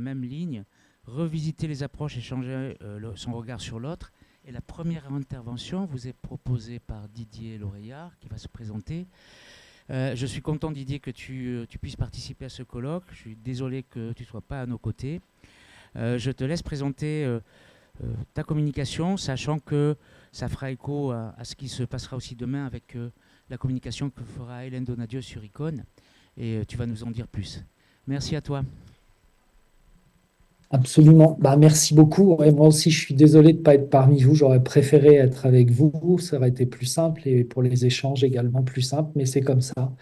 même ligne, revisiter les approches et changer son regard sur l'autre. Et la première intervention vous est proposée par Didier Laureillard, qui va se présenter. Je suis content, Didier, que tu puisses participer à ce colloque. Je suis désolé que tu ne sois pas à nos côtés. Je te laisse présenter ta communication, sachant que ça fera écho à ce qui se passera aussi demain avec la communication que fera Hélène Donadieu sur Icône. Et tu vas nous en dire plus. Merci à toi. Absolument. Bah, merci beaucoup. Ouais, moi aussi, je suis désolé de ne pas être parmi vous. J'aurais préféré être avec vous. Ça aurait été plus simple et pour les échanges également plus simple, mais c'est comme ça.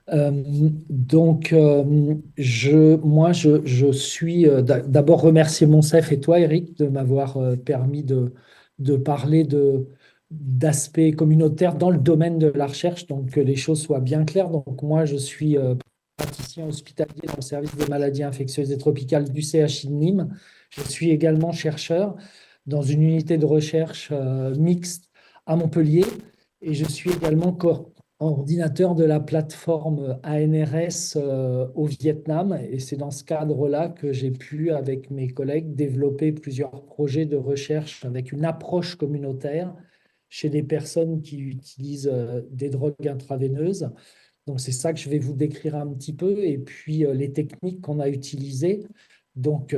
Je suis d'abord remercier Monsef et toi, Eric, de m'avoir permis de parler d'aspects communautaires dans le domaine de la recherche, donc que les choses soient bien claires. Donc, moi, je suis praticien hospitalier dans le service des maladies infectieuses et tropicales du CHI de Nîmes. Je suis également chercheur dans une unité de recherche mixte à Montpellier et je suis également coordinateur de la plateforme ANRS au Vietnam. Et c'est dans ce cadre-là que j'ai pu, avec mes collègues, développer plusieurs projets de recherche avec une approche communautaire chez des personnes qui utilisent des drogues intraveineuses. Donc, c'est ça que je vais vous décrire un petit peu. Et puis, les techniques qu'on a utilisées. Donc,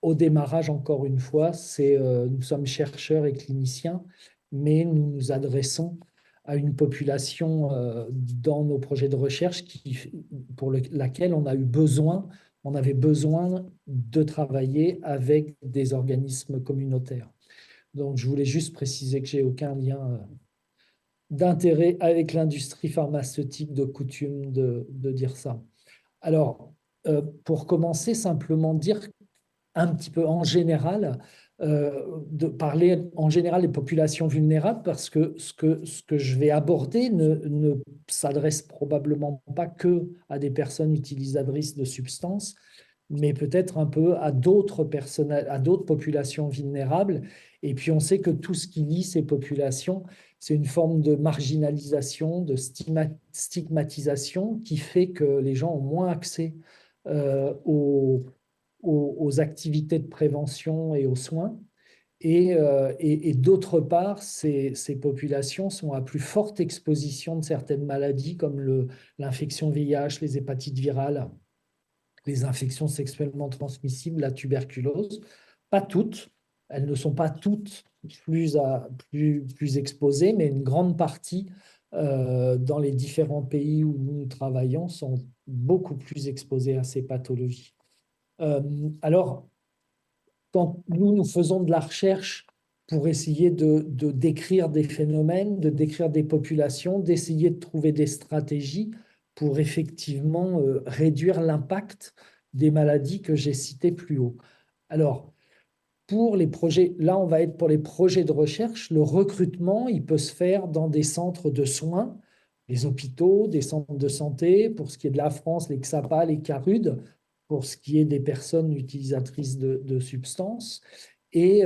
au démarrage, encore une fois, nous sommes chercheurs et cliniciens, mais nous nous adressons à une population dans nos projets de recherche pour laquelle on avait besoin de travailler avec des organismes communautaires. Donc, je voulais juste préciser que j'ai aucun lien d'intérêt avec l'industrie pharmaceutique de coutume de dire ça. Alors, pour commencer, simplement dire un petit peu en général, de parler en général des populations vulnérables, parce que ce que je vais aborder ne s'adresse probablement pas que à des personnes utilisatrices de substances, mais peut-être un peu à d'autres personnes, à d'autres populations vulnérables. Et puis on sait que tout ce qui lie ces populations, c'est une forme de marginalisation, de stigmatisation qui fait que les gens ont moins accès aux activités de prévention et aux soins. Et d'autre part, ces populations sont à plus forte exposition de certaines maladies comme l'infection VIH, les hépatites virales, les infections sexuellement transmissibles, la tuberculose. Pas toutes, elles ne sont pas toutes plus exposées, mais une grande partie dans les différents pays où nous travaillons sont beaucoup plus exposées à ces pathologies. Alors, quand nous faisons de la recherche pour essayer de décrire des phénomènes, de décrire des populations, d'essayer de trouver des stratégies pour effectivement réduire l'impact des maladies que j'ai citées plus haut. Alors, pour les projets, là, on va être pour les projets de recherche. Le recrutement, il peut se faire dans des centres de soins, les hôpitaux, des centres de santé. Pour ce qui est de la France, les XAPA, les CARUD, pour ce qui est des personnes utilisatrices de substances. Et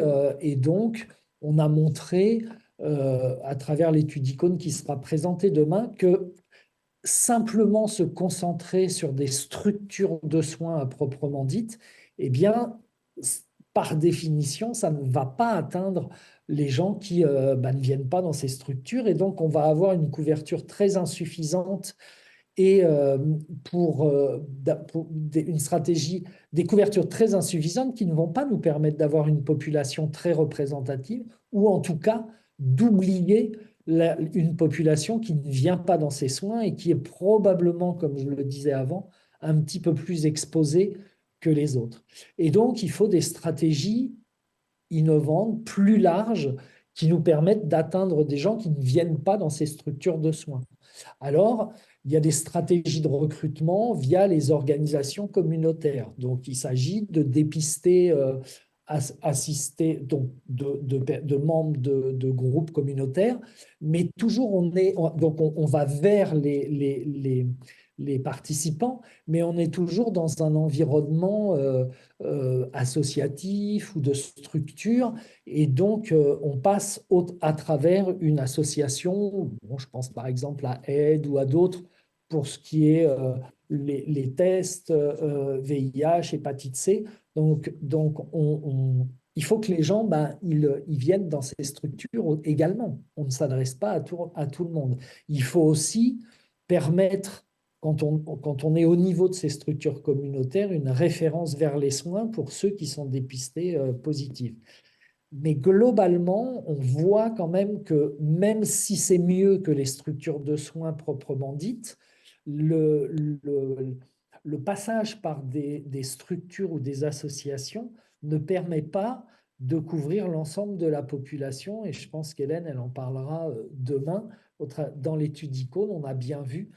donc, on a montré à travers l'étude Icône qui sera présentée demain que simplement se concentrer sur des structures de soins à proprement dites, eh bien, par définition, ça ne va pas atteindre les gens qui ne viennent pas dans ces structures. Et donc, on va avoir une couverture très insuffisante et une stratégie, des couvertures très insuffisantes qui ne vont pas nous permettre d'avoir une population très représentative ou en tout cas d'oublier une population qui ne vient pas dans ses soins et qui est probablement, comme je le disais avant, un petit peu plus exposée que les autres. Et donc, il faut des stratégies innovantes, plus larges, qui nous permettent d'atteindre des gens qui ne viennent pas dans ces structures de soins. Alors, il y a des stratégies de recrutement via les organisations communautaires. Donc, il s'agit de dépister, assister donc de membres de groupes communautaires, mais toujours on va vers les participants, mais on est toujours dans un environnement associatif ou de structure, et donc on passe à travers une association. Bon, je pense par exemple à Aide ou à d'autres pour ce qui est les tests VIH, hépatite C. Il faut que les gens, ben, ils viennent dans ces structures également. On ne s'adresse pas à tout le monde. Il faut aussi permettre, quand on est au niveau de ces structures communautaires, une référence vers les soins pour ceux qui sont dépistés positifs. Mais globalement, on voit quand même que même si c'est mieux que les structures de soins proprement dites, le, le, le passage par des structures ou des associations ne permet pas de couvrir l'ensemble de la population. Et je pense qu'Hélène, elle en parlera demain. Dans l'étude ICON, on a bien vu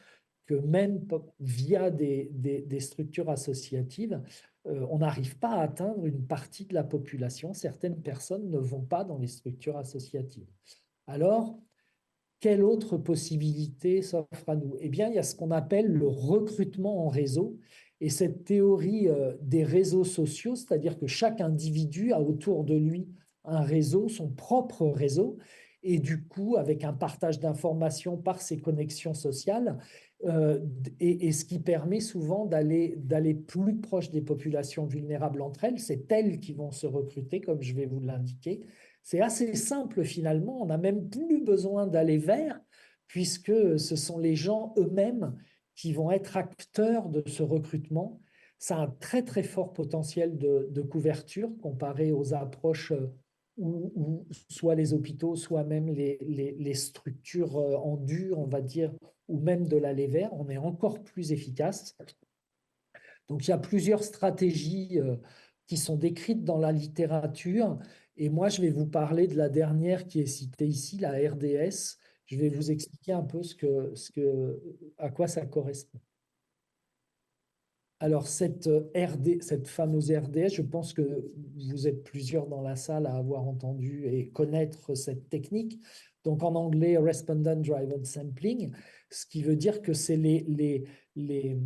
que même via des structures associatives, on n'arrive pas à atteindre une partie de la population. Certaines personnes ne vont pas dans les structures associatives. Alors, quelle autre possibilité s'offre à nous? Eh bien, il y a ce qu'on appelle le recrutement en réseau. Et cette théorie des réseaux sociaux, c'est-à-dire que chaque individu a autour de lui un réseau, son propre réseau, et du coup, avec un partage d'informations par ses connexions sociales, euh, et ce qui permet souvent d'aller plus proche des populations vulnérables entre elles, c'est elles qui vont se recruter, comme je vais vous l'indiquer. C'est assez simple finalement, on n'a même plus besoin d'aller vers, puisque ce sont les gens eux-mêmes qui vont être acteurs de ce recrutement. Ça a un très très fort potentiel de couverture comparé aux approches où soit les hôpitaux, soit même les structures en dur, on va dire, ou même de l'aller vers, on est encore plus efficace. Donc, il y a plusieurs stratégies qui sont décrites dans la littérature. Et moi, je vais vous parler de la dernière qui est citée ici, la RDS. Je vais vous expliquer un peu à quoi ça correspond. Alors, cette fameuse RDS, je pense que vous êtes plusieurs dans la salle à avoir entendu et connaître cette technique. Donc, en anglais, Respondent Driven Sampling, ce qui veut dire que c'est les, les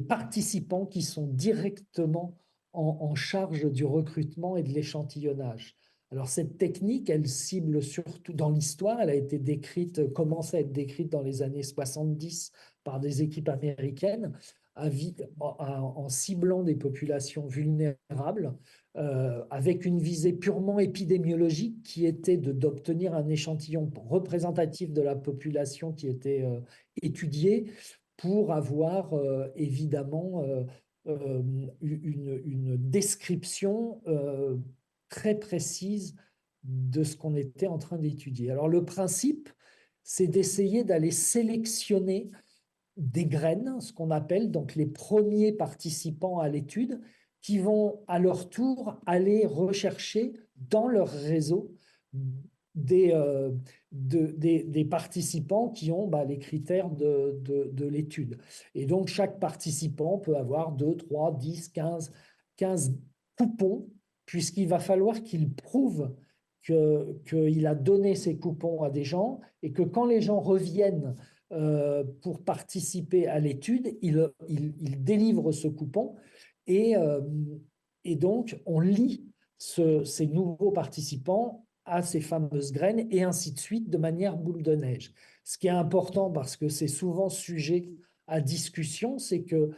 participants qui sont directement en charge du recrutement et de l'échantillonnage. Alors, cette technique, elle cible surtout dans l'histoire, elle a été décrite, commence à être décrite dans les années 70 par des équipes américaines en ciblant des populations vulnérables avec une visée purement épidémiologique qui était d'obtenir un échantillon représentatif de la population qui était étudiée pour avoir évidemment une description très précise de ce qu'on était en train d'étudier. Alors le principe, c'est d'essayer d'aller sélectionner des graines, ce qu'on appelle donc les premiers participants à l'étude, qui vont à leur tour aller rechercher dans leur réseau des, des participants qui ont les critères de l'étude. Et donc chaque participant peut avoir 2, 3, 10, 15 coupons, puisqu'il va falloir qu'il prouve qu'il a donné ces coupons à des gens et que quand les gens reviennent pour participer à l'étude, il délivre ce coupon et, euh, et donc on lie ces nouveaux participants à ces fameuses graines et ainsi de suite de manière boule de neige. Ce qui est important parce que c'est souvent sujet à discussion, c'est que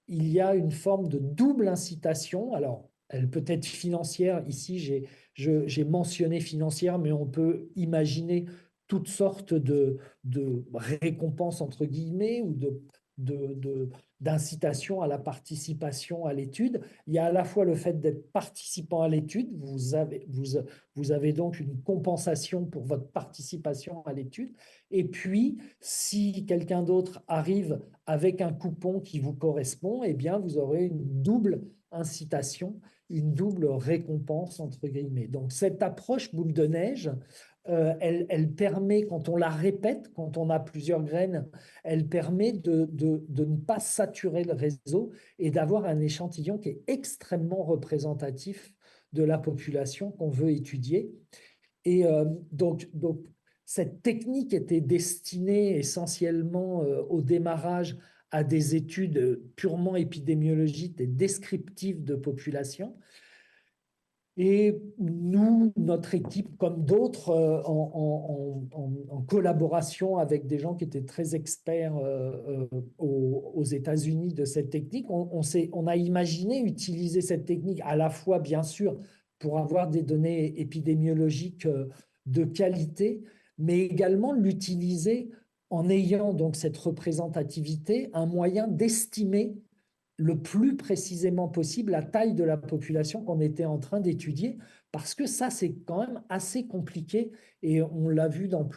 il y a une forme de double incitation. Alors, elle peut être financière. Ici, j'ai mentionné financière, mais on peut imaginer toutes sortes de récompenses, entre guillemets, ou d'incitation à la participation à l'étude. Il y a à la fois le fait d'être participant à l'étude, vous avez donc une compensation pour votre participation à l'étude, et puis si quelqu'un d'autre arrive avec un coupon qui vous correspond, eh bien vous aurez une double incitation, une double récompense, entre guillemets. Donc cette approche boule de neige, elle permet, quand on la répète, quand on a plusieurs graines, elle permet de ne pas saturer le réseau et d'avoir un échantillon qui est extrêmement représentatif de la population qu'on veut étudier. Et donc, cette technique était destinée essentiellement au démarrage à des études purement épidémiologiques et descriptives de population. Et nous, notre équipe, comme d'autres, en collaboration avec des gens qui étaient très experts aux États-Unis de cette technique, on a imaginé utiliser cette technique à la fois, bien sûr, pour avoir des données épidémiologiques de qualité, mais également l'utiliser en ayant donc cette représentativité, un moyen d'estimer le plus précisément possible la taille de la population qu'on était en train d'étudier, parce que ça, c'est quand même assez compliqué et on l'a vu dans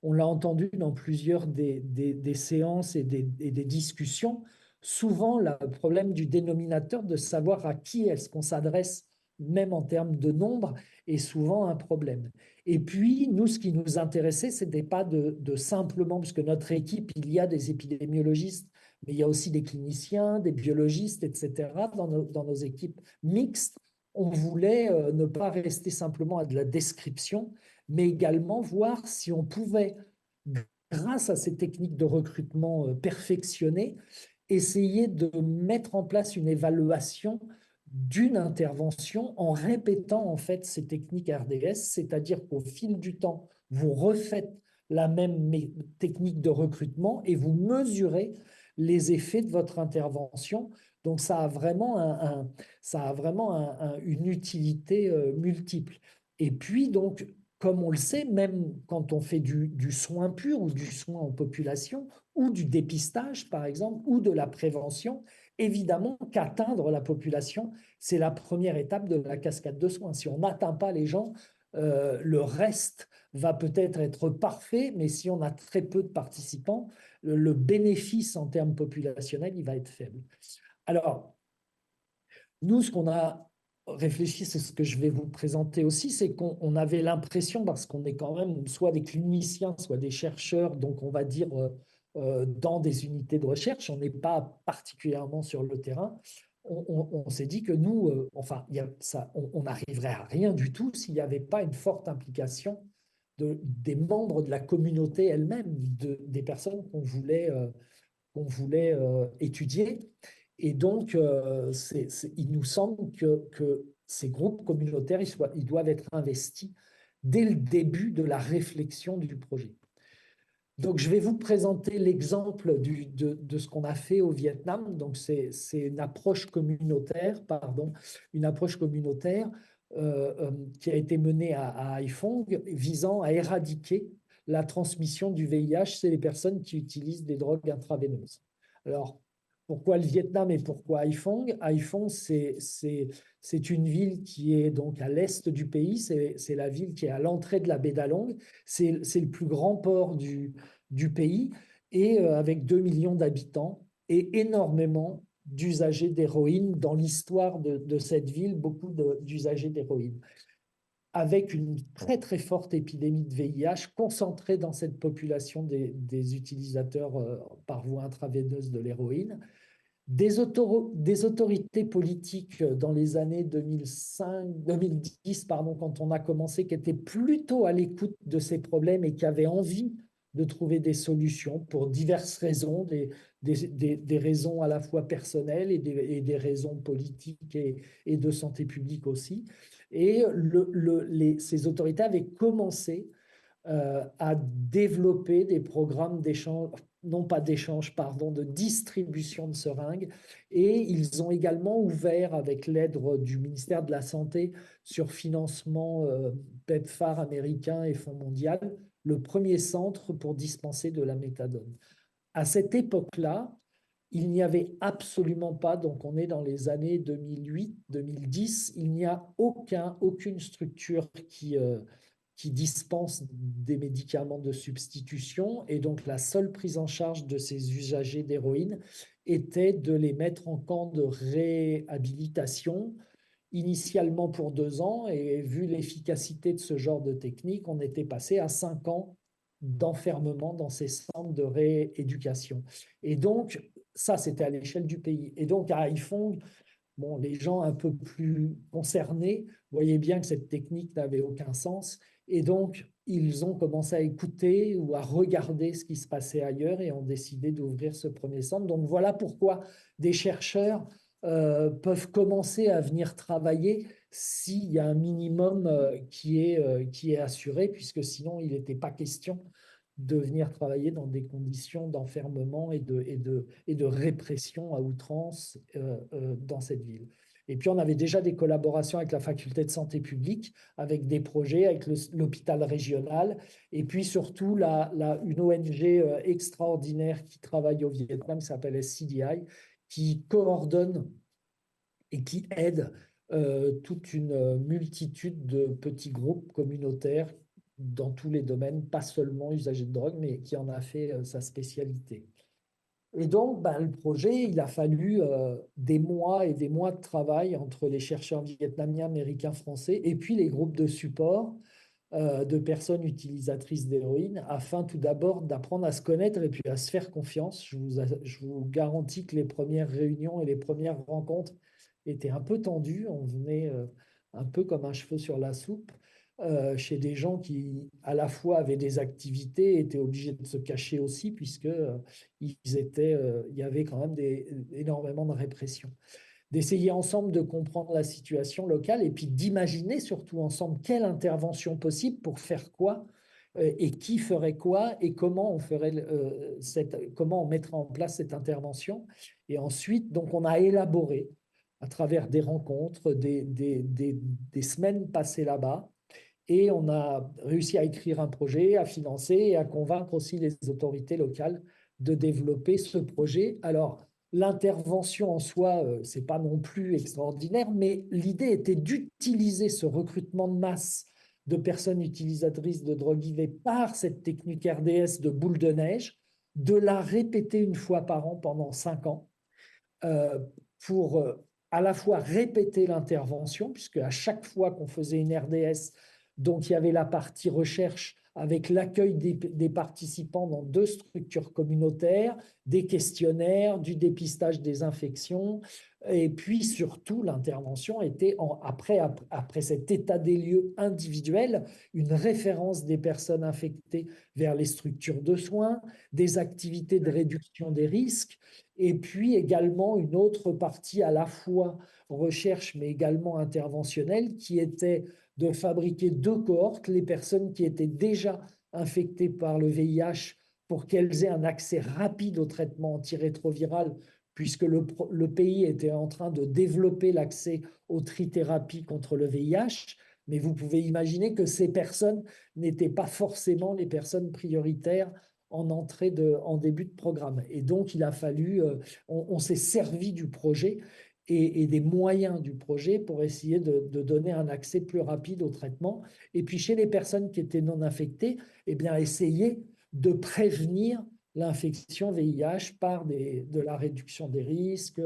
on l'a entendu dans plusieurs des séances et des discussions. Souvent, le problème du dénominateur, de savoir à qui est-ce qu'on s'adresse, même en termes de nombre, est souvent un problème. Et puis, nous, ce qui nous intéressait, ce n'était pas de simplement, puisque notre équipe, il y a des épidémiologistes, mais il y a aussi des cliniciens, des biologistes, etc., dans nos équipes mixtes. On voulait ne pas rester simplement à de la description, mais également voir si on pouvait, grâce à ces techniques de recrutement perfectionnées, essayer de mettre en place une évaluation d'une intervention en répétant en fait ces techniques RDS, c'est-à-dire qu'au fil du temps, vous refaites la même technique de recrutement et vous mesurez les effets de votre intervention. Donc, ça a vraiment, une utilité multiple. Et puis, donc, comme on le sait, même quand on fait du soin pur ou du soin en population, ou du dépistage, par exemple, ou de la prévention, évidemment qu'atteindre la population, c'est la première étape de la cascade de soins. Si on n'atteint pas les gens, le reste va peut-être être parfait, mais si on a très peu de participants, le bénéfice en termes populationnels, il va être faible. Alors, nous, ce qu'on a réfléchi, c'est ce que je vais vous présenter aussi, c'est qu'on avait l'impression, parce qu'on est quand même soit des cliniciens, soit des chercheurs, donc on va dire dans des unités de recherche, on n'est pas particulièrement sur le terrain. On s'est dit que nous, enfin, on n'arriverait à rien du tout s'il n'y avait pas une forte implication des membres de la communauté elle-même, des personnes qu'on voulait étudier. Et donc, il nous semble que ces groupes communautaires, ils doivent être investis dès le début de la réflexion du projet. Donc, je vais vous présenter l'exemple de ce qu'on a fait au Vietnam. Donc, c'est une approche communautaire, pardon, une approche communautaire qui a été menée à Haiphong visant à éradiquer la transmission du VIH chez les personnes qui utilisent des drogues intraveineuses. Alors, pourquoi le Vietnam et pourquoi Haiphong? Haiphong, c'est une ville qui est donc à l'est du pays. C'est la ville qui est à l'entrée de la baie d'Along. C'est le plus grand port du pays et avec 2 millions d'habitants et énormément d'usagers d'héroïne dans l'histoire de cette ville, beaucoup d'usagers d'héroïne, avec une très très forte épidémie de VIH concentrée dans cette population des utilisateurs par voie intraveineuse de l'héroïne. Des autorités politiques dans les années 2010, pardon, quand on a commencé, qui étaient plutôt à l'écoute de ces problèmes et qui avaient envie de trouver des solutions pour diverses raisons, des raisons à la fois personnelles et des raisons politiques et de santé publique aussi. Et ces autorités avaient commencé à développer des programmes d'échange, non pas d'échange, pardon, de distribution de seringues. Et ils ont également ouvert, avec l'aide du ministère de la Santé, sur financement PEPFAR américain et Fonds mondial, le premier centre pour dispenser de la méthadone. À cette époque-là, il n'y avait absolument pas, donc on est dans les années 2008-2010, il n'y a aucune structure qui dispense des médicaments de substitution. Et donc, la seule prise en charge de ces usagers d'héroïne était de les mettre en camp de réhabilitation, initialement pour 2 ans. Et vu l'efficacité de ce genre de technique, on était passé à 5 ans d'enfermement dans ces centres de rééducation. Et donc, ça, c'était à l'échelle du pays. Et donc, à Haiphong, bon, les gens un peu plus concernés voyaient bien que cette technique n'avait aucun sens. Et donc, ils ont commencé à écouter ou à regarder ce qui se passait ailleurs et ont décidé d'ouvrir ce premier centre. Donc, voilà pourquoi des chercheurs peuvent commencer à venir travailler s'il y a un minimum qui est assuré, puisque sinon il n'était pas question de venir travailler dans des conditions d'enfermement et de répression à outrance dans cette ville. Et puis on avait déjà des collaborations avec la faculté de santé publique, avec des projets, avec l'hôpital régional, et puis surtout une ONG extraordinaire qui travaille au Vietnam, qui s'appelle SCDI, qui coordonne et qui aide toute une multitude de petits groupes communautaires dans tous les domaines, pas seulement usagers de drogue, mais qui en a fait sa spécialité. Et donc, ben, le projet, il a fallu des mois et des mois de travail entre les chercheurs vietnamiens, américains, français, et puis les groupes de support de personnes utilisatrices d'héroïne, afin tout d'abord d'apprendre à se connaître et puis à se faire confiance. Je vous garantis que les premières réunions et les premières rencontres étaient un peu tendues. On venait un peu comme un cheveu sur la soupe. Chez des gens qui, à la fois, avaient des activités, étaient obligés de se cacher aussi, puisque il y avait quand même énormément de répression, d'essayer ensemble de comprendre la situation locale et puis d'imaginer surtout ensemble quelle intervention possible pour faire quoi et qui ferait quoi et comment on ferait comment on mettrait en place cette intervention. Et ensuite, donc, on a élaboré à travers des rencontres, des semaines passées là-bas, et on a réussi à écrire un projet, à financer et à convaincre aussi les autorités locales de développer ce projet. Alors, l'intervention en soi, c'est pas non plus extraordinaire, mais l'idée était d'utiliser ce recrutement de masse de personnes utilisatrices de drogue IV par cette technique RDS de boule de neige, de la répéter une fois par an pendant 5 ans euh, pour à la fois répéter l'intervention, puisque à chaque fois qu'on faisait une RDS, donc il y avait la partie recherche avec l'accueil des participants dans 2 structures communautaires, des questionnaires, du dépistage des infections, et puis surtout l'intervention était après cet état des lieux individuel, une référence des personnes infectées vers les structures de soins, des activités de réduction des risques, et puis également une autre partie à la fois recherche mais également interventionnelle qui était de fabriquer 2 cohortes, les personnes qui étaient déjà infectées par le VIH pour qu'elles aient un accès rapide au traitement antirétroviral, puisque le pays était en train de développer l'accès aux trithérapies contre le VIH. Mais vous pouvez imaginer que ces personnes n'étaient pas forcément les personnes prioritaires en début de programme. Et donc, il a fallu, on s'est servi du projet et des moyens du projet pour essayer de donner un accès plus rapide au traitement. Et puis, chez les personnes qui étaient non infectées, eh bien, essayer de prévenir l'infection VIH par de la réduction des risques,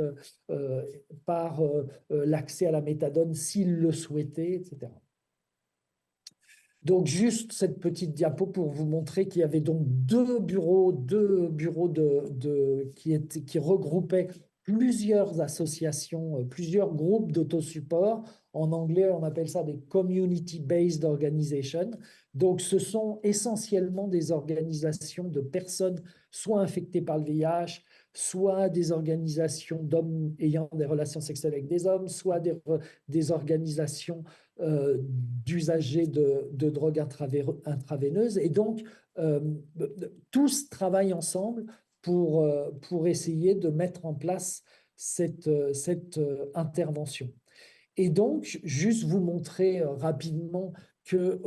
par l'accès à la méthadone s'ils le souhaitaient, etc. Donc, juste cette petite diapo pour vous montrer qu'il y avait donc 2 bureaux qui regroupaient plusieurs associations, plusieurs groupes d'autosupport. En anglais, on appelle ça des community-based organizations. Donc, ce sont essentiellement des organisations de personnes soit infectées par le VIH, soit des organisations d'hommes ayant des relations sexuelles avec des hommes, soit des organisations d'usagers de drogues intraveineuses. Et donc, euh, tous travaillent ensemble pour essayer de mettre en place cette intervention. Et donc, juste vous montrer rapidement que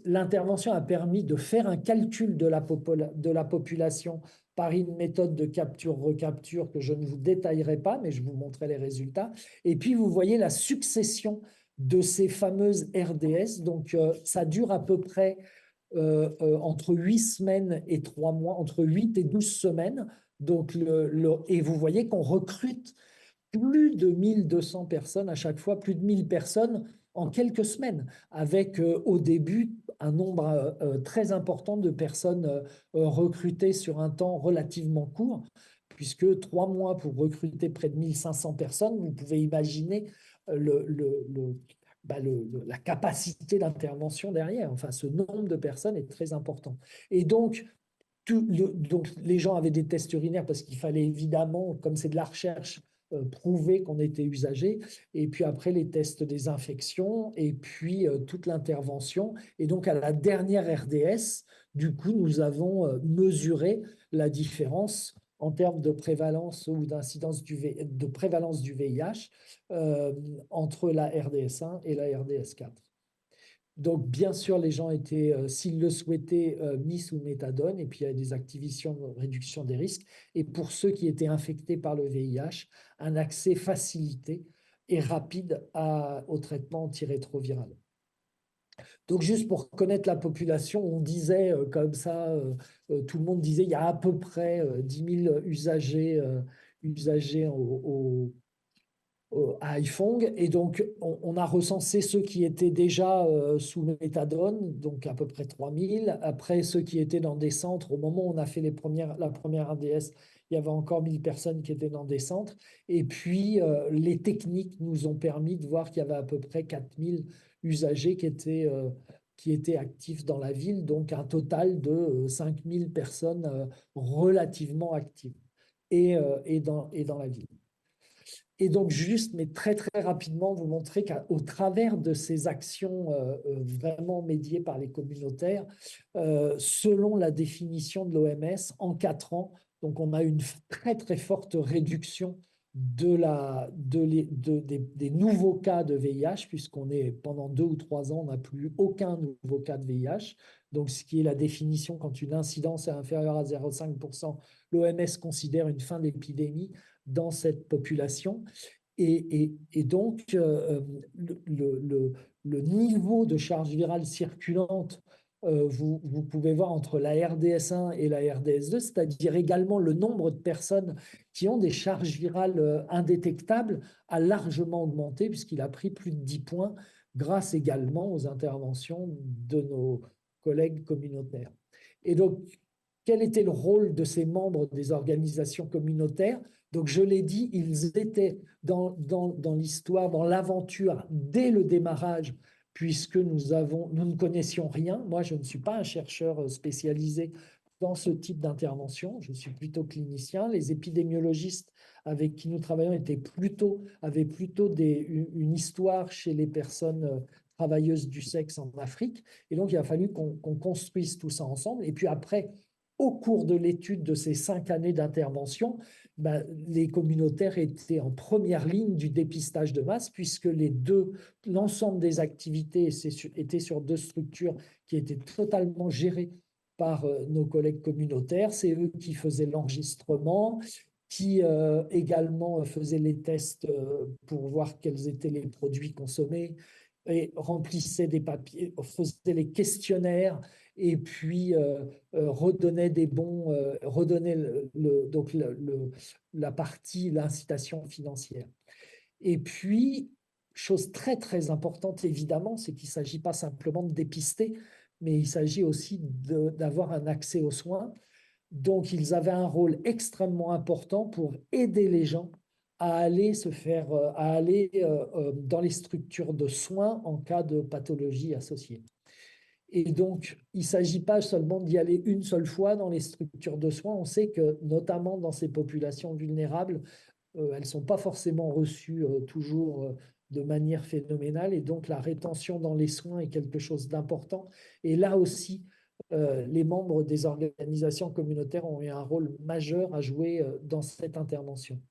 l'intervention a permis de faire un calcul de la population par une méthode de capture-recapture que je ne vous détaillerai pas, mais je vous montrerai les résultats. Et puis, vous voyez la succession de ces fameuses RDS. Donc, ça dure à peu près entre 8 semaines et 3 mois, entre 8 et 12 semaines. Donc, et vous voyez qu'on recrute plus de 1200 personnes à chaque fois, plus de 1000 personnes en quelques semaines, avec au début un nombre très important de personnes recrutées sur un temps relativement court, puisque 3 mois pour recruter près de 1500 personnes, vous pouvez imaginer la capacité d'intervention derrière. Enfin, ce nombre de personnes est très important. Et donc, donc, les gens avaient des tests urinaires parce qu'il fallait évidemment, comme c'est de la recherche, prouvé qu'on était usagé. Et puis après, les tests des infections et puis toute l'intervention. Et donc, à la dernière RDS, du coup, nous avons mesuré la différence en termes de prévalence ou d'incidence de prévalence du VIH euh, entre la RDS1 et la RDS4. Donc, bien sûr, les gens étaient, s'ils le souhaitaient, mis sous méthadone, et puis il y a des activations de réduction des risques. Et pour ceux qui étaient infectés par le VIH, un accès facilité et rapide au traitement antirétroviral. Donc, juste pour connaître la population, on disait comme ça, tout le monde disait il y a à peu près 10 000 usagers à Haiphong. Et donc, on a recensé ceux qui étaient déjà sous méthadone, donc à peu près 3000. Après, ceux qui étaient dans des centres, au moment où on a fait la première ADS, il y avait encore 1000 personnes qui étaient dans des centres. Et puis, les techniques nous ont permis de voir qu'il y avait à peu près 4000 usagers qui étaient actifs dans la ville, donc un total de 5000 personnes relativement actives et dans la ville. Et donc, juste, mais très, très rapidement, vous montrer qu'au travers de ces actions vraiment médiées par les communautaires, selon la définition de l'OMS, en 4 ans, donc on a une très, très forte réduction des nouveaux cas de VIH, puisqu'on est pendant 2 ou 3 ans, on n'a plus aucun nouveau cas de VIH. Donc, ce qui est la définition, quand une incidence est inférieure à 0,5%, l'OMS considère une fin d'épidémie dans cette population. Et donc, le niveau de charge virale circulante, vous pouvez voir entre la RDS1 et la RDS2, c'est-à-dire également le nombre de personnes qui ont des charges virales indétectables, a largement augmenté puisqu'il a pris plus de 10 points grâce également aux interventions de nos collègues communautaires. Et donc, quel était le rôle de ces membres des organisations communautaires? Donc, je l'ai dit, ils étaient dans l'histoire, dans l'aventure, dès le démarrage, puisque nous ne connaissions rien. Moi, je ne suis pas un chercheur spécialisé dans ce type d'intervention. Je suis plutôt clinicien. Les épidémiologistes avec qui nous travaillons avaient plutôt une histoire chez les personnes travailleuses du sexe en Afrique. Et donc, il a fallu qu'on construise tout ça ensemble. Et puis après, au cours de l'étude de ces 5 années d'intervention, les communautaires étaient en première ligne du dépistage de masse, puisque l'ensemble des activités étaient sur 2 structures qui étaient totalement gérées par nos collègues communautaires. C'est eux qui faisaient l'enregistrement, qui également faisaient les tests pour voir quels étaient les produits consommés, et remplissaient des papiers, faisaient les questionnaires, et puis redonnait des bons, redonnait donc la partie, l'incitation financière. Et puis, chose très, très importante, évidemment, c'est qu'il ne s'agit pas simplement de dépister, mais il s'agit aussi d'avoir un accès aux soins. Donc, ils avaient un rôle extrêmement important pour aider les gens à aller dans les structures de soins en cas de pathologie associée. Et donc, il ne s'agit pas seulement d'y aller une seule fois dans les structures de soins. On sait que, notamment dans ces populations vulnérables, elles ne sont pas forcément reçues toujours de manière phénoménale. Et donc, la rétention dans les soins est quelque chose d'important. Et là aussi, les membres des organisations communautaires ont eu un rôle majeur à jouer dans cette intervention.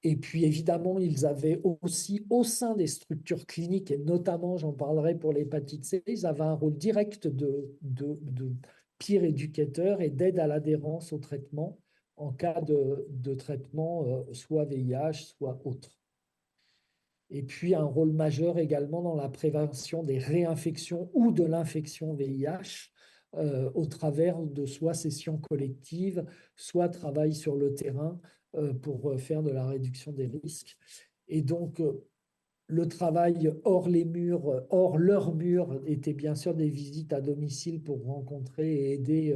Et puis évidemment, ils avaient aussi au sein des structures cliniques, et notamment, j'en parlerai pour l'hépatite C, ils avaient un rôle direct de peer éducateur et d'aide à l'adhérence au traitement en cas de traitement soit VIH, soit autre. Et puis un rôle majeur également dans la prévention des réinfections ou de l'infection VIH au travers de soit sessions collectives, soit travail sur le terrain pour faire de la réduction des risques. Et donc, le travail hors les murs, hors leurs murs, était bien sûr des visites à domicile pour rencontrer et aider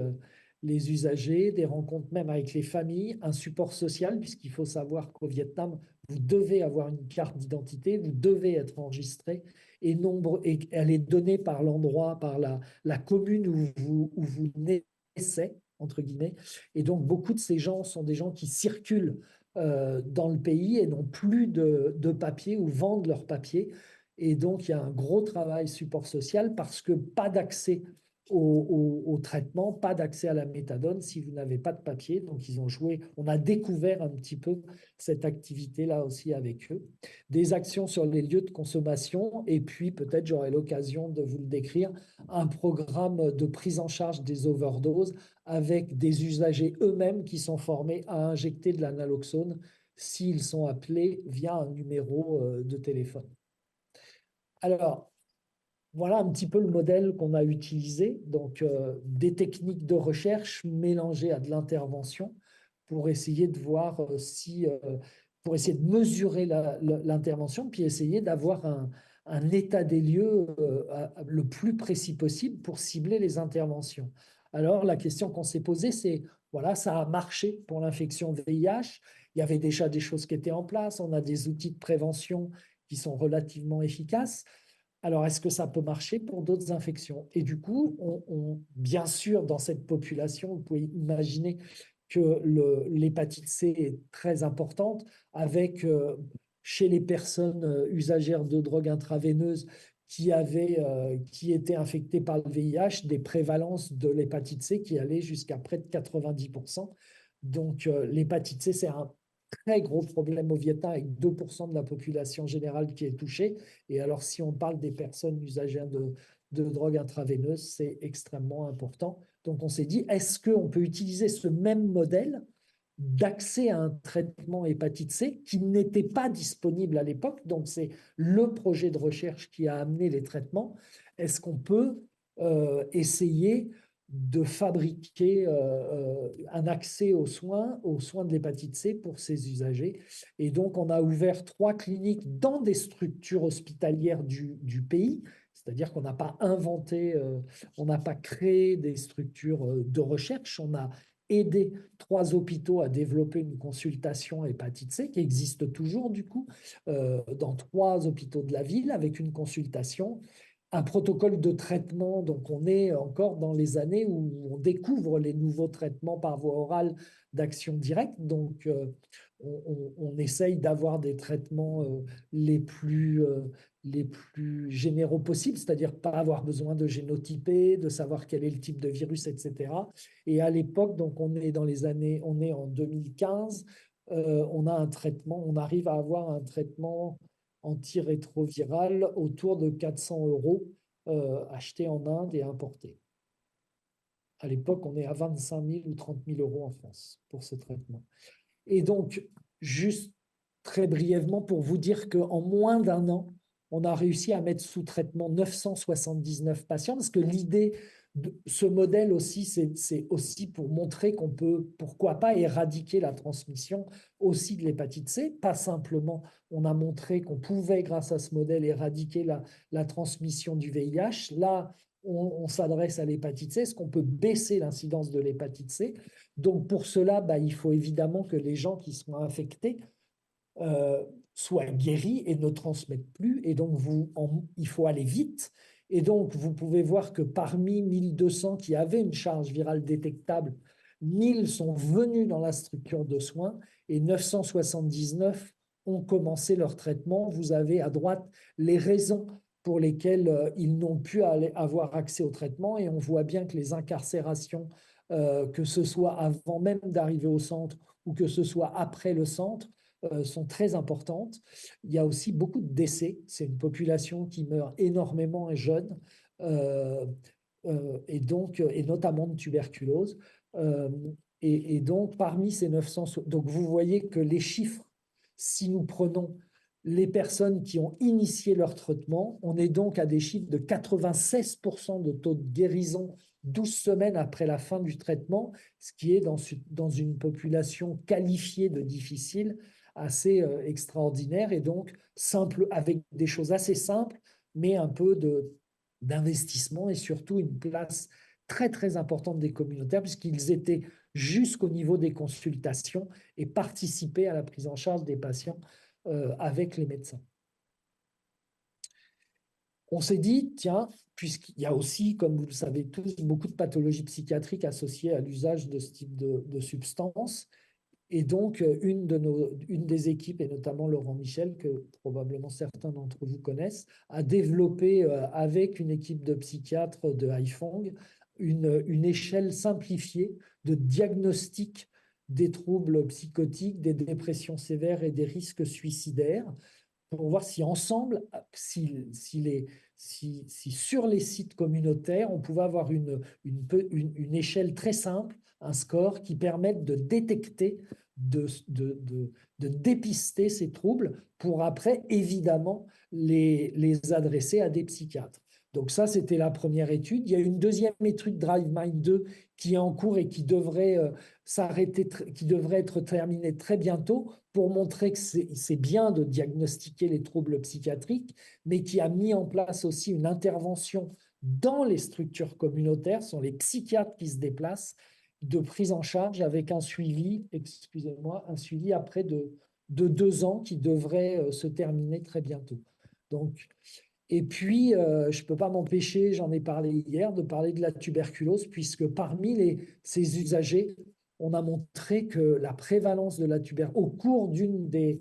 les usagers, des rencontres même avec les familles, un support social, puisqu'il faut savoir qu'au Vietnam, vous devez avoir une carte d'identité, vous devez être enregistré, et elle est donnée par l'endroit, par la commune où vous naissez, entre guillemets. Et donc, beaucoup de ces gens sont des gens qui circulent dans le pays et n'ont plus de papier ou vendent leur papier. Et donc, il y a un gros travail support social parce que pas d'accès au traitement, pas d'accès à la méthadone si vous n'avez pas de papier. Donc, ils ont joué, on a découvert un petit peu cette activité-là aussi avec eux. Des actions sur les lieux de consommation et puis peut-être j'aurai l'occasion de vous le décrire, un programme de prise en charge des overdoses avec des usagers eux-mêmes qui sont formés à injecter de la naloxone s'ils sont appelés via un numéro de téléphone. Alors, voilà un petit peu le modèle qu'on a utilisé, donc des techniques de recherche mélangées à de l'intervention pour essayer de voir pour essayer de mesurer l'intervention, puis essayer d'avoir un état des lieux le plus précis possible pour cibler les interventions. Alors, la question qu'on s'est posée, c'est, voilà, ça a marché pour l'infection VIH, il y avait déjà des choses qui étaient en place, on a des outils de prévention qui sont relativement efficaces. Alors, est-ce que ça peut marcher pour d'autres infections? Et du coup, bien sûr, dans cette population, vous pouvez imaginer que l'hépatite C est très importante, avec chez les personnes usagères de drogues intraveineuses qui étaient infectées par le VIH, des prévalences de l'hépatite C qui allaient jusqu'à près de 90%. Donc, l'hépatite C, c'est un très gros problème au Vietnam, avec 2% de la population générale qui est touchée. Et alors, si on parle des personnes usagères de drogue intraveineuse, c'est extrêmement important. Donc, on s'est dit, est-ce qu'on peut utiliser ce même modèle d'accès à un traitement hépatite C qui n'était pas disponible à l'époque? Donc, c'est le projet de recherche qui a amené les traitements. Est-ce qu'on peut essayer de fabriquer un accès aux soins de l'hépatite C pour ces usagers? Et donc, on a ouvert 3 cliniques dans des structures hospitalières du pays, c'est-à-dire qu'on n'a pas inventé, on n'a pas créé des structures de recherche, on a aidé 3 hôpitaux à développer une consultation hépatite C qui existe toujours du coup dans 3 hôpitaux de la ville avec une consultation, un protocole de traitement. Donc, on est encore dans les années où on découvre les nouveaux traitements par voie orale d'action directe. Donc, on essaye d'avoir des traitements les plus généraux possibles, c'est-à-dire pas avoir besoin de génotyper, de savoir quel est le type de virus, etc. Et à l'époque, donc on est dans les années, on est en 2015, on a un traitement, on arrive à avoir un traitement antirétroviral autour de 400 euros achetés en Inde et importés. À l'époque, on est à 25 000 ou 30 000 euros en France pour ce traitement. Et donc, juste très brièvement pour vous dire qu'en moins d'un an, on a réussi à mettre sous traitement 979 patients, parce que l'idée de ce modèle aussi, c'est aussi pour montrer qu'on peut, pourquoi pas, éradiquer la transmission aussi de l'hépatite C. Pas simplement, on a montré qu'on pouvait, grâce à ce modèle, éradiquer la transmission du VIH. Là, on s'adresse à l'hépatite C. Est-ce qu'on peut baisser l'incidence de l'hépatite C? Donc, pour cela, il faut évidemment que les gens qui sont infectés euh, soient guéris et ne transmettent plus. Et donc, il faut aller vite. Et donc, vous pouvez voir que parmi 1200 qui avaient une charge virale détectable, 1000 sont venus dans la structure de soins et 979 ont commencé leur traitement. Vous avez à droite les raisons pour lesquelles ils n'ont pu avoir accès au traitement. Et on voit bien que les incarcérations, que ce soit avant même d'arriver au centre ou que ce soit après le centre, sont très importantes. Il y a aussi beaucoup de décès. C'est une population qui meurt énormément et jeune, euh, et donc, et notamment de tuberculose. Euh, et donc, parmi ces 900, donc vous voyez que les chiffres, si nous prenons les personnes qui ont initié leur traitement, on est donc à des chiffres de 96% de taux de guérison 12 semaines après la fin du traitement, ce qui est dans une population qualifiée de difficile assez extraordinaire, et donc simple, avec des choses assez simples, mais un peu d'investissement et surtout une place très très importante des communautaires, puisqu'ils étaient jusqu'au niveau des consultations et participaient à la prise en charge des patients avec les médecins. On s'est dit, tiens, puisqu'il y a aussi, comme vous le savez tous, beaucoup de pathologies psychiatriques associées à l'usage de ce type de substances, Et donc, une des équipes, et notamment Laurent Michel, que probablement certains d'entre vous connaissent, a développé avec une équipe de psychiatres de Haiphong une échelle simplifiée de diagnostic des troubles psychotiques, des dépressions sévères et des risques suicidaires pour voir si ensemble, si sur les sites communautaires, on pouvait avoir une échelle très simple, un score qui permette de détecter, de dépister ces troubles pour après, évidemment, les adresser à des psychiatres. Donc ça, c'était la première étude. Il y a une deuxième étude, DriveMind 2, qui est en cours et qui devrait s'arrêter, qui devrait être terminée très bientôt pour montrer que c'est bien de diagnostiquer les troubles psychiatriques, mais qui a mis en place aussi une intervention dans les structures communautaires, ce sont les psychiatres qui se déplacent, de prise en charge avec un suivi, excusez-moi, un suivi après de 2 ans qui devrait se terminer très bientôt. Donc, et puis, je ne peux pas m'empêcher, j'en ai parlé hier, de parler de la tuberculose, puisque parmi ces usagers, on a montré que la prévalence de la tuberculose, au cours des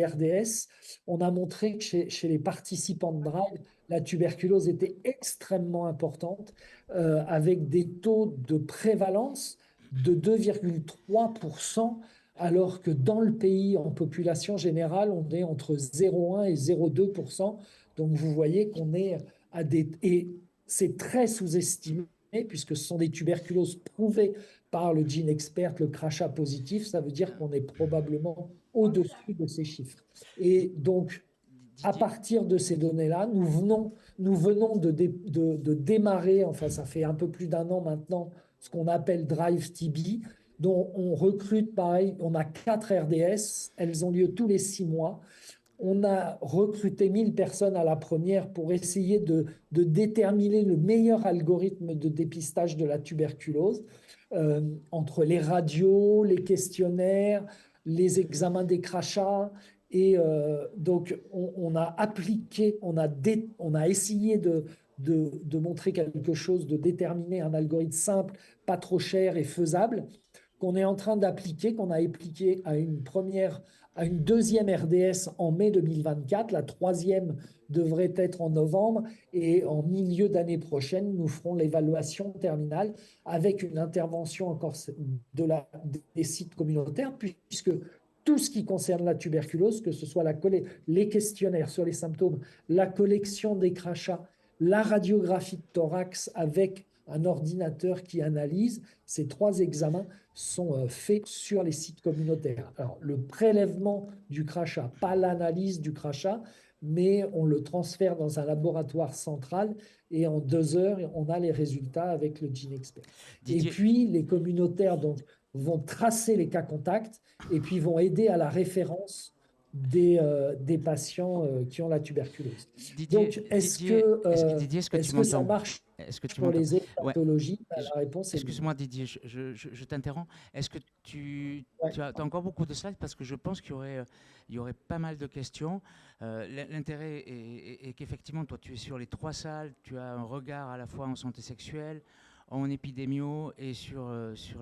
RDS, on a montré que chez les participants de Drive, la tuberculose était extrêmement importante, avec des taux de prévalence de 2,3%, alors que dans le pays, en population générale, on est entre 0,1 et 0,2%. Donc, vous voyez qu'on est à des... Et c'est très sous-estimé, puisque ce sont des tuberculoses prouvées par le GeneXpert, le crachat positif. Ça veut dire qu'on est probablement au-dessus de ces chiffres. Et donc, à Didier, partir de ces données-là, nous venons de démarrer, enfin, ça fait un peu plus d'un an maintenant, ce qu'on appelle Drive TB, dont on recrute, pareil, on a 4 RDS, elles ont lieu tous les 6 mois. On a recruté 1000 personnes à la première pour essayer de déterminer le meilleur algorithme de dépistage de la tuberculose entre les radios, les questionnaires, les examens des crachats. Et donc, on a appliqué, on a essayé de montrer quelque chose, de déterminer un algorithme simple, pas trop cher et faisable qu'on est en train d'appliquer, qu'on a appliqué à une deuxième RDS en mai 2024. La troisième devrait être en novembre et en milieu d'année prochaine, nous ferons l'évaluation terminale avec une intervention encore des sites communautaires, puisque tout ce qui concerne la tuberculose, que ce soit les questionnaires sur les symptômes, la collection des crachats, la radiographie de thorax avec un ordinateur qui analyse, ces 3 examens sont faits sur les sites communautaires. Alors, le prélèvement du crachat, pas l'analyse du crachat, mais on le transfère dans un laboratoire central et en 2 heures, on a les résultats avec le GeneXpert. Et Didier, puis, les communautaires donc, vont tracer les cas contacts et puis vont aider à la référence des patients qui ont la tuberculose. Donc, Didier, est-ce que tu est-ce que ça m'entends? marche Est-ce que tu pour m'entends? les autres Ouais. pathologies? Je- La réponse est oui. Excuse-moi Didier, je t'interromps. Est-ce que Ouais. tu as encore beaucoup de slides parce que je pense il y aurait pas mal de questions. L'intérêt est qu'effectivement, toi, tu es sur les 3 salles, tu as un regard à la fois en santé sexuelle, en épidémio et sur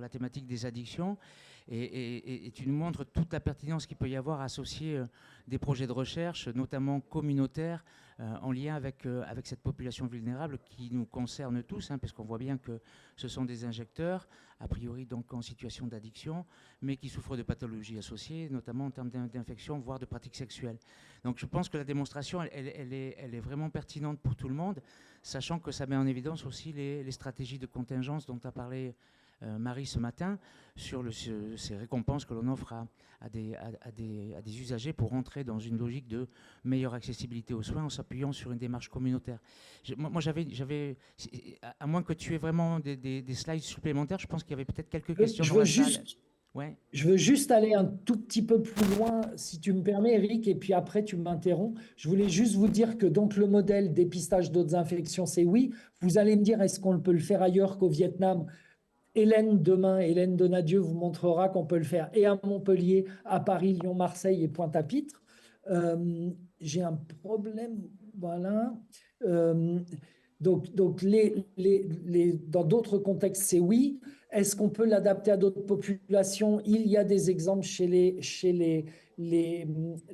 la thématique des addictions. Et tu nous montres toute la pertinence qu'il peut y avoir à associer des projets de recherche, notamment communautaires, en lien avec cette population vulnérable qui nous concerne tous, hein, parce qu'on voit bien que ce sont des injecteurs, a priori donc en situation d'addiction, mais qui souffrent de pathologies associées, notamment en termes d'infection, voire de pratiques sexuelles. Donc je pense que la démonstration, elle est vraiment pertinente pour tout le monde, sachant que ça met en évidence aussi les stratégies de contingence dont a parlé Marie ce matin, sur ces récompenses que l'on offre à des usagers pour rentrer dans une logique de meilleure accessibilité aux soins en s'appuyant sur une démarche communautaire. Moi, à moins que tu aies vraiment des slides supplémentaires, je pense qu'il y avait peut-être quelques questions Je dans veux la salle. juste, Ouais. je veux juste aller un tout petit peu plus loin, si tu me permets, Eric, et puis après tu m'interromps. Je voulais juste vous dire que donc le modèle dépistage d'autres infections, c'est oui. Vous allez me dire, est-ce qu'on peut le faire ailleurs qu'au Vietnam? Hélène Donadieu vous montrera qu'on peut le faire et à Montpellier, à Paris, Lyon, Marseille et Pointe-à-Pitre. J'ai un problème, voilà. Euh, donc dans d'autres contextes, c'est oui. Est-ce qu'on peut l'adapter à d'autres populations? Il y a des exemples les,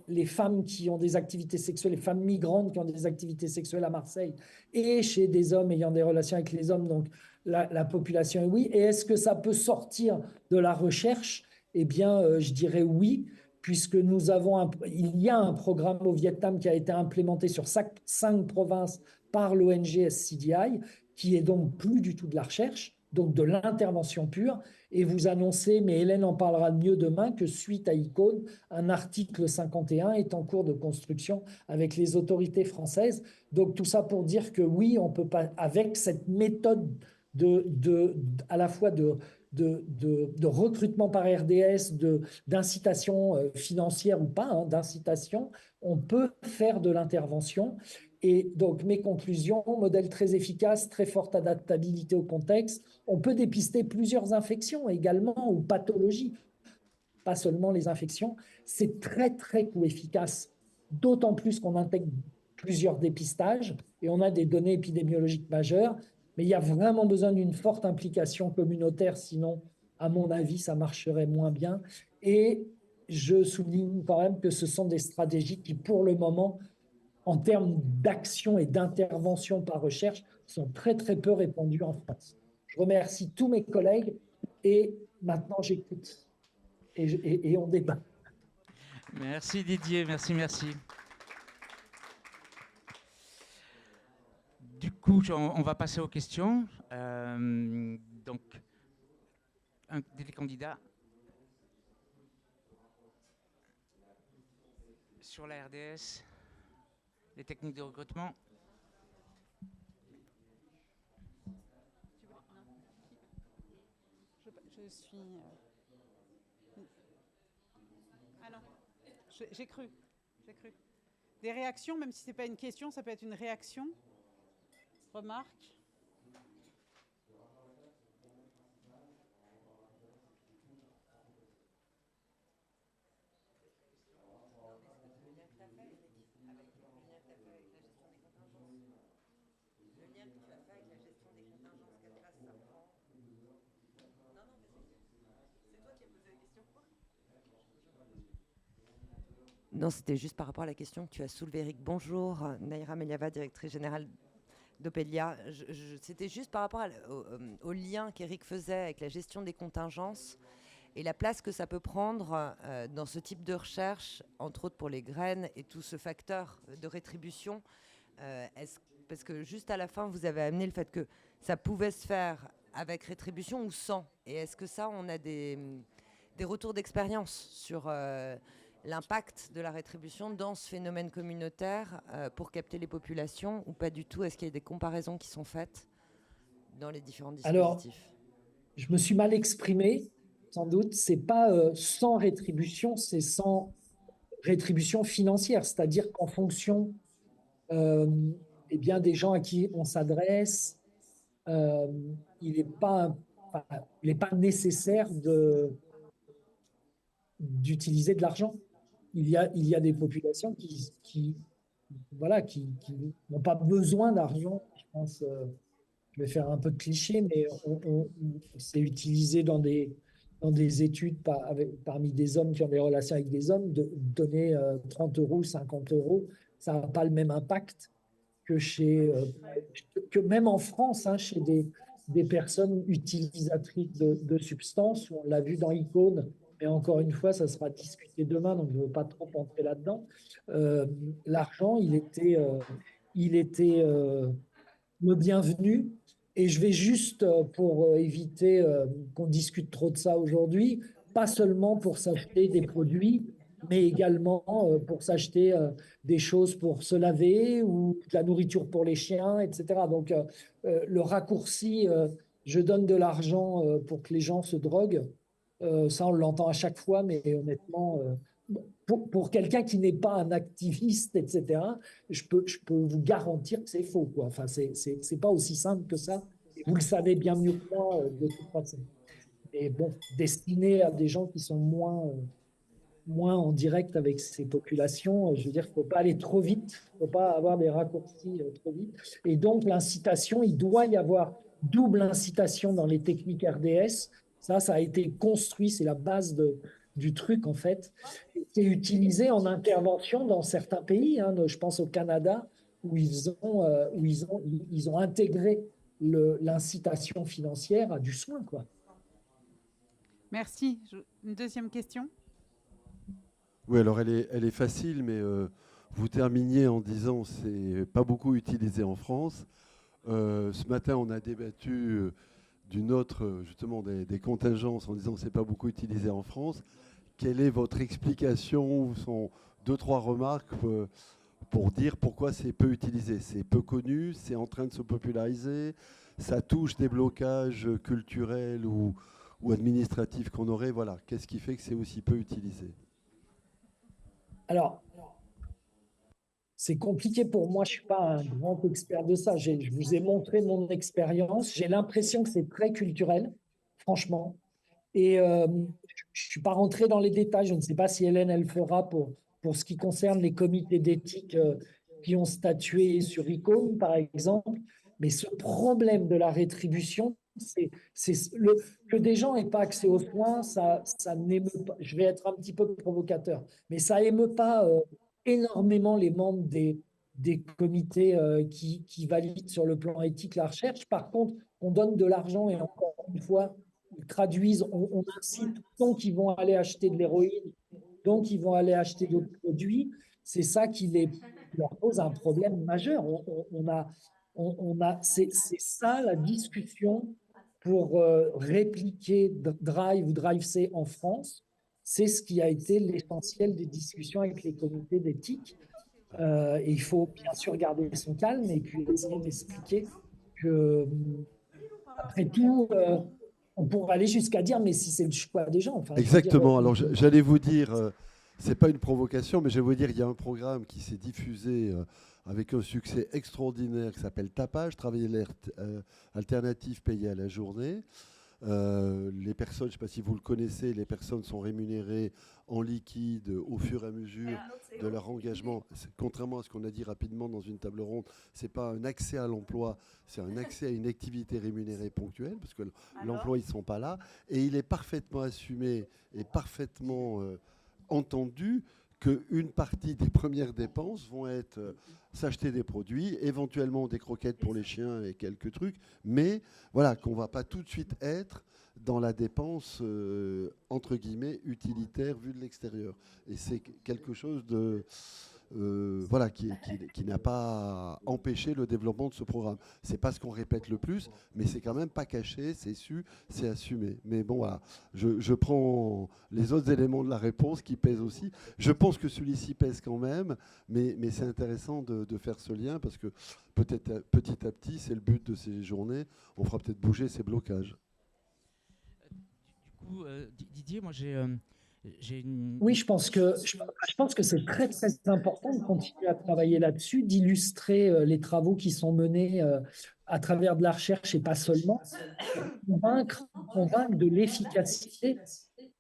les femmes qui ont des activités sexuelles, les femmes migrantes qui ont des activités sexuelles à Marseille, et chez des hommes ayant des relations avec les hommes. Donc, la population est oui. Et est-ce que ça peut sortir de la recherche? Eh bien, je dirais oui, puisque il y a un programme au Vietnam qui a été implémenté sur 5 provinces par l'ONG SCDI, qui est donc plus du tout de la recherche, donc de l'intervention pure. Et vous annoncez, mais Hélène en parlera mieux demain, que suite à Icône, un article 51 est en cours de construction avec les autorités françaises. Donc tout ça pour dire que oui, on peut pas, avec cette méthode à la fois de recrutement par RDS, d'incitation financière ou pas, hein, d'incitation, on peut faire de l'intervention. Et donc, mes conclusions, modèle très efficace, très forte adaptabilité au contexte. On peut dépister plusieurs infections également ou pathologies, pas seulement les infections. C'est très, très coût-efficace, d'autant plus qu'on intègre plusieurs dépistages et on a des données épidémiologiques majeures. Mais il y a vraiment besoin d'une forte implication communautaire, sinon, à mon avis, ça marcherait moins bien. Et je souligne quand même que ce sont des stratégies qui, pour le moment, en termes d'action et d'intervention par recherche, sont très, très peu répandues en France. Je remercie tous mes collègues et maintenant j'écoute et on débat. Merci Didier, merci, merci. Du coup, on va passer aux questions. Donc, un des candidats sur la RDS, les techniques de recrutement. Je suis. Ah non, j'ai cru. J'ai cru. Des réactions, même si ce n'est pas une question, ça peut être une réaction. Remarque. Non, c'était juste par rapport à la question que tu as soulevée, Eric. Bonjour, Naïra Meliava, directrice générale d'Opelia. C'était juste par rapport au lien qu'Eric faisait avec la gestion des contingences et la place que ça peut prendre dans ce type de recherche, entre autres pour les graines et tout ce facteur de rétribution. Parce que juste à la fin, vous avez amené le fait que ça pouvait se faire avec rétribution ou sans. Et est-ce que ça, on a des retours d'expérience sur l'impact de la rétribution dans ce phénomène communautaire pour capter les populations ou pas du tout? Est-ce qu'il y a des comparaisons qui sont faites dans les différents dispositifs? Alors, je me suis mal exprimé, sans doute. C'est pas sans rétribution, c'est sans rétribution financière, c'est-à-dire qu'en fonction eh bien, des gens à qui on s'adresse, euh, il n'est pas, enfin, il est pas nécessaire d'utiliser de l'argent. Il y a des populations voilà, qui n'ont pas besoin d'argent. Je pense, je vais faire un peu de cliché, mais c'est utilisé dans des études parmi des hommes qui ont des relations avec des hommes, de donner 30 euros, 50 euros, ça n'a pas le même impact que même en France, hein, chez des personnes utilisatrices de substances, où on l'a vu dans Icône, mais encore une fois, ça sera discuté demain, donc je ne veux pas trop entrer là-dedans. L'argent, il était le bienvenu. Et je vais juste, pour éviter qu'on discute trop de ça aujourd'hui, pas seulement pour s'acheter des produits, mais également pour s'acheter des choses pour se laver ou de la nourriture pour les chiens, etc. Donc, le raccourci, je donne de l'argent pour que les gens se droguent, ça, on l'entend à chaque fois, mais honnêtement, pour quelqu'un qui n'est pas un activiste, etc., je peux vous garantir que c'est faux, quoi. Enfin, c'est pas aussi simple que ça. Et vous le savez bien mieux que moi, de toute façon. Et bon, destiné à des gens qui sont moins en direct avec ces populations, je veux dire, il ne faut pas aller trop vite, il ne faut pas avoir des raccourcis trop vite. Et donc, l'incitation, il doit y avoir double incitation dans les techniques RDS. Ça a été construit, c'est la base du truc en fait. C'est utilisé en intervention dans certains pays, hein, je pense au Canada, où ils ont intégré l'incitation financière à du soin, quoi. Merci. Une deuxième question? Oui, alors elle est facile, mais vous terminiez en disant c'est pas beaucoup utilisé en France. Ce matin, on a débattu d'une autre, justement, des contingences en disant que c'est pas beaucoup utilisé en France. Quelle est votre explication? Ou sont deux, trois remarques pour dire pourquoi c'est peu utilisé? C'est peu connu, c'est en train de se populariser, ça touche des blocages culturels ou administratifs qu'on aurait. Voilà, qu'est-ce qui fait que c'est aussi peu utilisé? Alors, c'est compliqué pour moi, je ne suis pas un grand expert de ça. Je vous ai montré mon expérience. J'ai l'impression que c'est très culturel, franchement. Et je ne suis pas rentré dans les détails. Je ne sais pas si Hélène, elle fera pour ce qui concerne les comités d'éthique qui ont statué sur ICOM, par exemple. Mais ce problème de la rétribution, que des gens n'aient pas accès aux soins, ça n'émeut pas. Je vais être un petit peu provocateur, mais ça émeut pas énormément les membres des comités qui valident sur le plan éthique la recherche. Par contre, on donne de l'argent et encore une fois, ils traduisent, on incite, donc ils vont aller acheter de l'héroïne, donc ils vont aller acheter d'autres produits. C'est ça leur pose un problème majeur. C'est ça la discussion pour répliquer Drive ou Drive-C en France. C'est ce qui a été l'essentiel des discussions avec les comités d'éthique. Et il faut bien sûr garder son calme et puis essayer d'expliquer que, après tout, on pourrait aller jusqu'à dire, mais si c'est le choix des gens. Enfin, Exactement. Alors j'allais vous dire, c'est pas une provocation, mais je vais vous dire, il y a un programme qui s'est diffusé avec un succès extraordinaire qui s'appelle Tapage, travail alternatif payé à la journée. Les personnes, je ne sais pas si vous le connaissez, les personnes sont rémunérées en liquide au fur et à mesure de leur engagement. Contrairement à ce qu'on a dit rapidement dans une table ronde, ce n'est pas un accès à l'emploi, c'est un accès à une activité rémunérée ponctuelle, parce que l'emploi, ils ne sont pas là. Et il est parfaitement assumé et parfaitement entendu qu'une partie des premières dépenses vont être s'acheter des produits, éventuellement des croquettes pour les chiens et quelques trucs, mais voilà, qu'on ne va pas tout de suite être dans la dépense, entre guillemets, utilitaire vue de l'extérieur. Et c'est quelque chose de... voilà, qui n'a pas empêché le développement de ce programme. C'est pas ce qu'on répète le plus, mais c'est quand même pas caché, c'est su, c'est assumé. Mais bon, voilà, je prends les autres éléments de la réponse qui pèsent aussi. Je pense que celui-ci pèse quand même, mais c'est intéressant de faire ce lien parce que peut-être petit à petit, c'est le but de ces journées, on fera peut-être bouger ces blocages. Du coup, Didier, moi Oui, je pense que c'est très, très important de continuer à travailler là-dessus, d'illustrer les travaux qui sont menés à travers de la recherche et pas seulement, convaincre de l'efficacité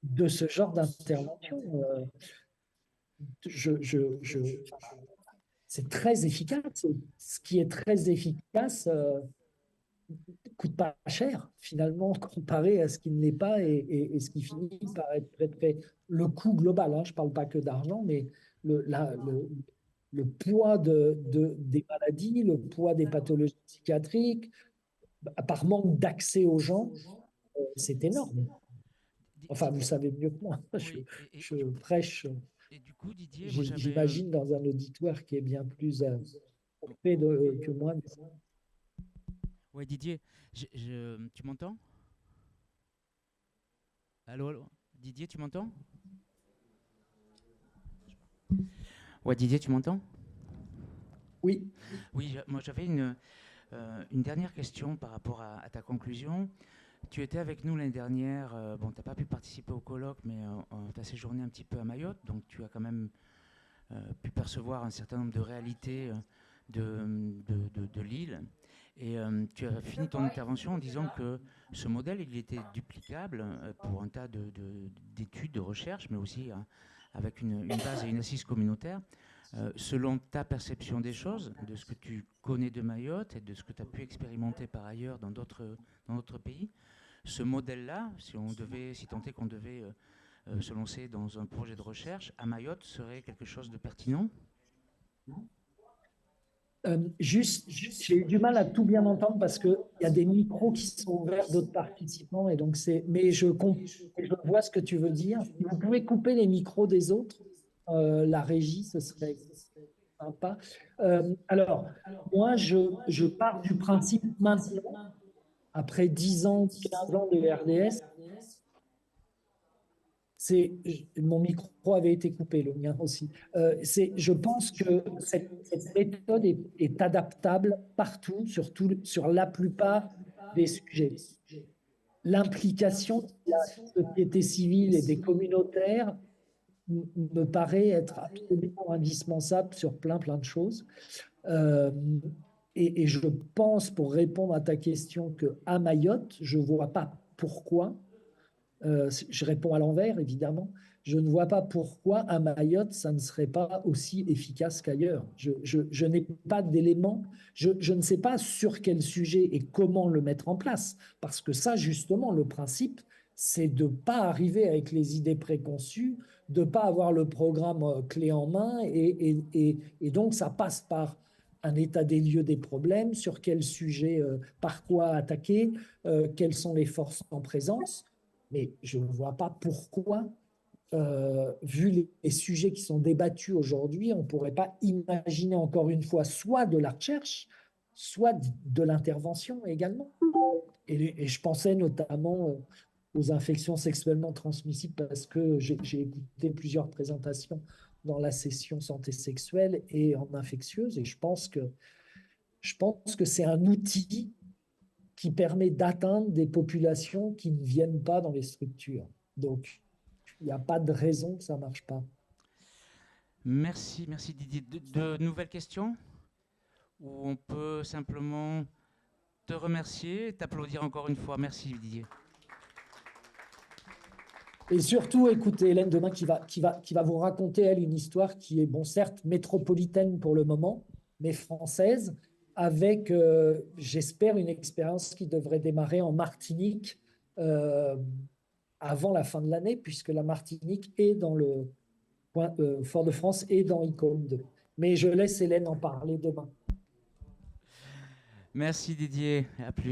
de ce genre d'intervention. C'est très efficace. Ce qui est très efficace coûte pas cher, finalement, comparé à ce qui ne l'est pas et ce qui finit par être fait. Le coût global, hein, je ne parle pas que d'argent, mais le poids des maladies, le poids des pathologies psychiatriques, par manque d'accès aux gens, c'est énorme. Enfin, vous savez mieux que moi. Je prêche, et du coup, Didier, j'imagine, dans un auditoire qui est bien plus occupé que moi. Ouais, Didier, tu m'entends? Allô, allô? Didier, tu m'entends? Ouais, Didier, tu m'entends? Oui. Oui, moi j'avais une dernière question par rapport à ta conclusion. Tu étais avec nous l'année dernière, bon, tu n'as pas pu participer au colloque, mais tu as séjourné un petit peu à Mayotte, donc tu as quand même pu percevoir un certain nombre de réalités de l'île. Et tu as fini ton intervention en disant que ce modèle, il était duplicable pour un tas d'études, de recherche, mais aussi avec une base et une assise communautaire. Selon ta perception des choses, de ce que tu connais de Mayotte et de ce que tu as pu expérimenter par ailleurs dans d'autres pays, ce modèle-là, si tant est qu'on devait se lancer dans un projet de recherche, à Mayotte serait quelque chose de pertinent? J'ai eu du mal à tout bien entendre parce qu'il y a des micros qui sont ouverts d'autres participants et donc mais je vois ce que tu veux dire. Si vous pouvez couper les micros des autres, la régie, ce serait sympa. Alors, moi, je pars du principe maintenant, après 10 ans, 15 ans de RDS, mon micro avait été coupé, le mien aussi. Je pense que cette méthode est adaptable partout, sur la plupart des sujets. L'implication de la société civile et des communautaires me paraît être absolument indispensable sur plein de choses. Et je pense, pour répondre à ta question, qu'à Mayotte, je ne vois pas pourquoi. Je réponds à l'envers, évidemment. Je ne vois pas pourquoi à Mayotte, ça ne serait pas aussi efficace qu'ailleurs. Je n'ai pas d'éléments, je ne sais pas sur quel sujet et comment le mettre en place. Parce que ça, justement, le principe, c'est de ne pas arriver avec les idées préconçues, de ne pas avoir le programme clé en main. Et donc, ça passe par un état des lieux des problèmes, sur quel sujet, par quoi attaquer, quelles sont les forces en présence. Mais je ne vois pas pourquoi, vu les sujets qui sont débattus aujourd'hui, on ne pourrait pas imaginer encore une fois soit de la recherche, soit de l'intervention également. Et je pensais notamment aux infections sexuellement transmissibles parce que j'ai écouté plusieurs présentations dans la session santé sexuelle et en infectieuse. Et je pense que c'est un outil qui permet d'atteindre des populations qui ne viennent pas dans les structures. Donc, il n'y a pas de raison que ça ne marche pas. Merci Didier. De nouvelles questions? Ou on peut simplement te remercier et t'applaudir encore une fois. Merci Didier. Et surtout, écoutez Hélène demain qui va vous raconter, elle, une histoire qui est, bon, certes, métropolitaine pour le moment, mais française, avec, j'espère, une expérience qui devrait démarrer en Martinique avant la fin de l'année, puisque la Martinique est dans le Fort-de-France et dans ICOM 2. Mais je laisse Hélène en parler demain. Merci Didier, à plus.